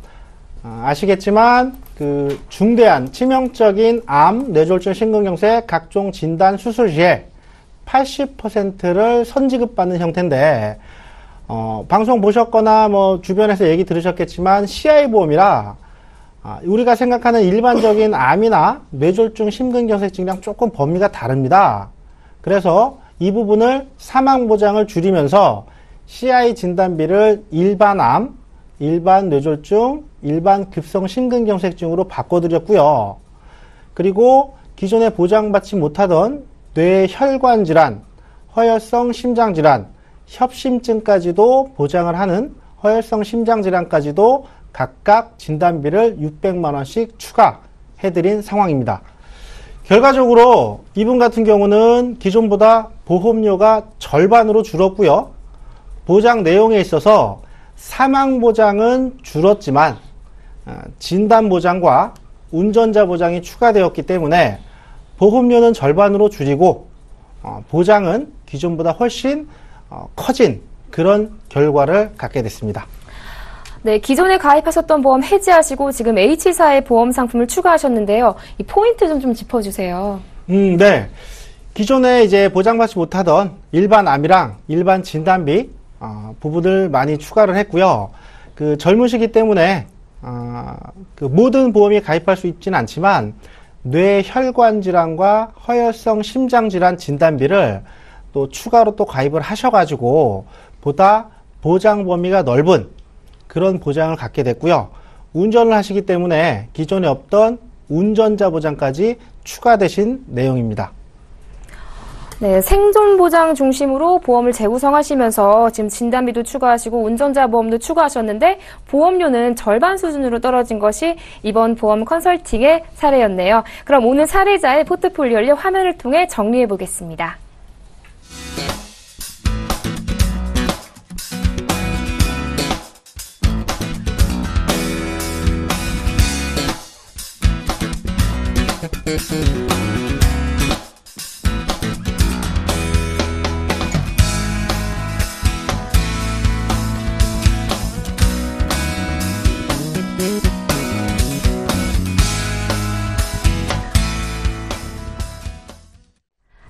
아시겠지만 그 중대한 치명적인 암, 뇌졸중, 심근경색 각종 진단 수술 시에 80%를 선지급받는 형태인데 방송 보셨거나 뭐 주변에서 얘기 들으셨겠지만 CI보험이라 우리가 생각하는 일반적인 암이나 뇌졸중, 심근경색증이랑 조금 범위가 다릅니다. 그래서 이 부분을 사망보장을 줄이면서 CI 진단비를 일반 암, 일반 뇌졸중, 일반 급성 심근경색증으로 바꿔드렸고요. 그리고 기존에 보장받지 못하던 뇌혈관 질환, 허혈성 심장질환, 협심증까지도 보장을 하는 허혈성 심장질환까지도 각각 진단비를 600만 원씩 추가해드린 상황입니다. 결과적으로 이분 같은 경우는 기존보다 보험료가 절반으로 줄었고요. 보장 내용에 있어서 사망보장은 줄었지만 진단보장과 운전자 보장이 추가되었기 때문에 보험료는 절반으로 줄이고 보장은 기존보다 훨씬 커진 그런 결과를 갖게 됐습니다. 네, 기존에 가입하셨던 보험 해지하시고 지금 H사의 보험 상품을 추가하셨는데요. 이 포인트 좀 짚어주세요. 네. 기존에 이제 보장받지 못하던 일반 암이랑 일반 진단비 부분을 많이 추가를 했고요. 그 젊으시기 때문에 그 모든 보험이 가입할 수 있지는 않지만 뇌혈관 질환과 허혈성 심장 질환 진단비를 또 추가로 또 가입을 하셔가지고 보다 보장 범위가 넓은 그런 보장을 갖게 됐고요. 운전을 하시기 때문에 기존에 없던 운전자 보장까지 추가되신 내용입니다. 네, 생존 보장 중심으로 보험을 재구성하시면서 지금 진단비도 추가하시고 운전자 보험도 추가하셨는데 보험료는 절반 수준으로 떨어진 것이 이번 보험 컨설팅의 사례였네요. 그럼 오늘 사례자의 포트폴리오를 화면을 통해 정리해 보겠습니다.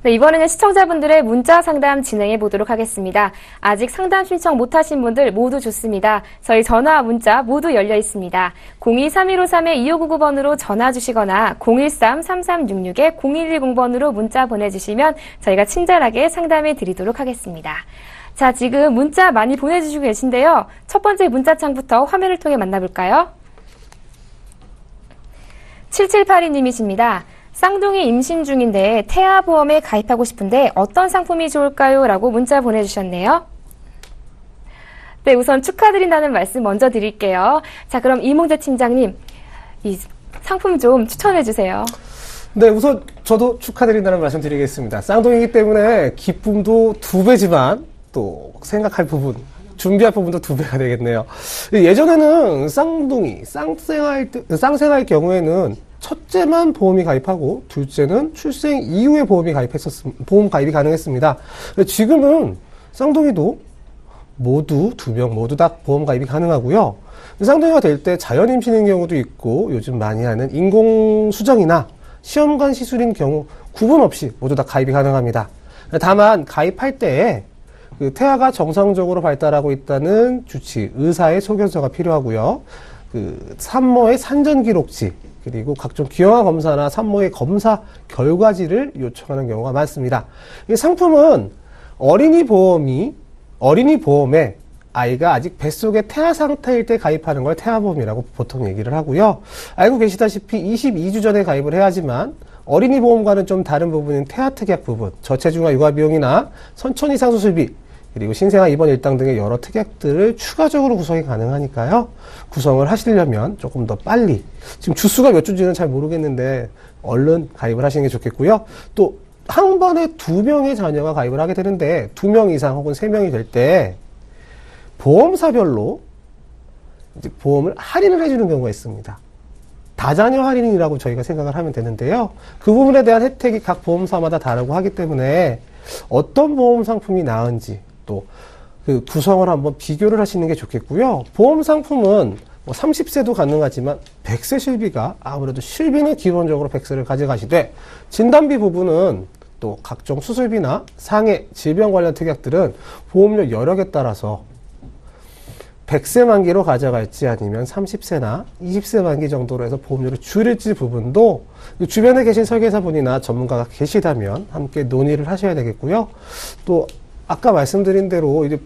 네, 이번에는 시청자분들의 문자 상담 진행해 보도록 하겠습니다. 아직 상담 신청 못하신 분들 모두 좋습니다. 저희 전화, 문자 모두 열려 있습니다. 02-3153-2599번으로 전화 주시거나 013-3366-0110번으로 문자 보내주시면 저희가 친절하게 상담해 드리도록 하겠습니다. 자, 지금 문자 많이 보내주시고 계신데요. 첫 번째 문자창부터 화면을 통해 만나볼까요? 7782님이십니다. 쌍둥이 임신 중인데 태아보험에 가입하고 싶은데 어떤 상품이 좋을까요? 라고 문자 보내주셨네요. 네, 우선 축하드린다는 말씀 먼저 드릴게요. 자, 그럼 이몽재 팀장님, 이 상품 좀 추천해 주세요. 네, 우선 저도 축하드린다는 말씀 드리겠습니다. 쌍둥이기 때문에 기쁨도 2배지만 또 생각할 부분, 준비할 부분도 2배가 되겠네요. 예전에는 쌍둥이, 쌍생아일 경우에는 첫째만 보험이 가입하고 둘째는 출생 이후에 보험 가입이 가능했습니다. 지금은 쌍둥이도 모두 2명 모두 다 보험 가입이 가능하고요. 쌍둥이가 될 때 자연 임신인 경우도 있고 요즘 많이 하는 인공수정이나 시험관 시술인 경우 구분 없이 모두 다 가입이 가능합니다. 다만 가입할 때에 태아가 정상적으로 발달하고 있다는 주치, 의사의 소견서가 필요하고요. 산모의 산전 기록지, 그리고 각종 기형아 검사나 산모의 검사 결과지를 요청하는 경우가 많습니다. 이 상품은 어린이 보험에 아이가 아직 뱃속의 태아 상태일 때 가입하는 걸 태아보험이라고 보통 얘기를 하고요. 알고 계시다시피 22주 전에 가입을 해야지만 어린이 보험과는 좀 다른 부분인 태아 특약 부분, 저체중아 육아 비용이나 선천 이상 수술비, 그리고 신생아 입원 일당 등의 여러 특약들을 추가적으로 구성이 가능하니까요. 구성을 하시려면 조금 더 빨리, 지금 주수가 몇 주인지는 잘 모르겠는데 얼른 가입을 하시는 게 좋겠고요. 또 한 번에 2명의 자녀가 가입을 하게 되는데 2명 이상 혹은 3명이 될 때 보험사별로 이제 보험을 할인을 해주는 경우가 있습니다. 다자녀 할인이라고 저희가 생각을 하면 되는데요. 그 부분에 대한 혜택이 각 보험사마다 다르고 하기 때문에 어떤 보험 상품이 나은지 또 그 구성을 한번 비교를 하시는 게 좋겠고요. 보험 상품은 뭐 30세도 가능하지만 100세 실비가 아무래도 실비는 기본적으로 100세를 가져가시되 진단비 부분은 또 각종 수술비나 상해, 질병 관련 특약들은 보험료 여력에 따라서 100세 만기로 가져갈지 아니면 30세나 20세 만기 정도로 해서 보험료를 줄일지 부분도 주변에 계신 설계사분이나 전문가가 계시다면 함께 논의를 하셔야 되겠고요. 또 아까 말씀드린 대로 이제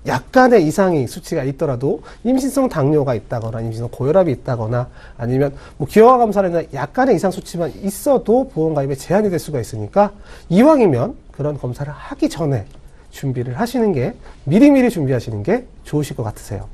약간의 이상이 수치가 있더라도 임신성 당뇨가 있다거나 임신성 고혈압이 있다거나 아니면 뭐 기형아 검사나 약간의 이상 수치만 있어도 보험 가입에 제한이 될 수가 있으니까 이왕이면 그런 검사를 하기 전에 준비를 하시는 게 미리미리 준비하시는 게 좋으실 것 같으세요.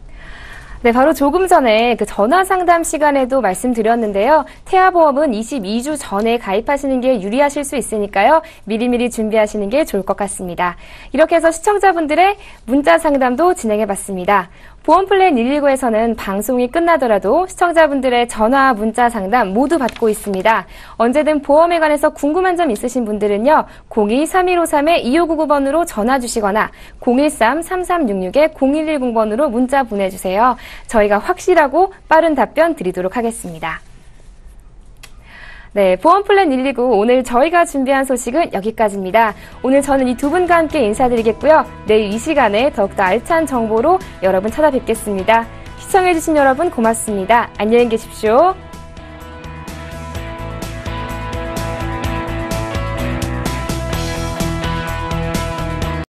네, 바로 조금 전에 그 전화 상담 시간에도 말씀드렸는데요. 태아보험은 22주 전에 가입하시는 게 유리하실 수 있으니까요. 미리미리 준비하시는 게 좋을 것 같습니다. 이렇게 해서 시청자분들의 문자 상담도 진행해봤습니다. 보험플랜 119에서는 방송이 끝나더라도 시청자분들의 전화, 문자 상담 모두 받고 있습니다. 언제든 보험에 관해서 궁금한 점 있으신 분들은요. 02-3153-2599번으로 전화 주시거나 013-3366-0110번으로 문자 보내주세요. 저희가 확실하고 빠른 답변 드리도록 하겠습니다. 네, 보험플랜 119 오늘 저희가 준비한 소식은 여기까지입니다. 오늘 저는 이 2분과 함께 인사드리겠고요. 내일 이 시간에 더욱더 알찬 정보로 여러분 찾아뵙겠습니다. 시청해주신 여러분 고맙습니다. 안녕히 계십시오.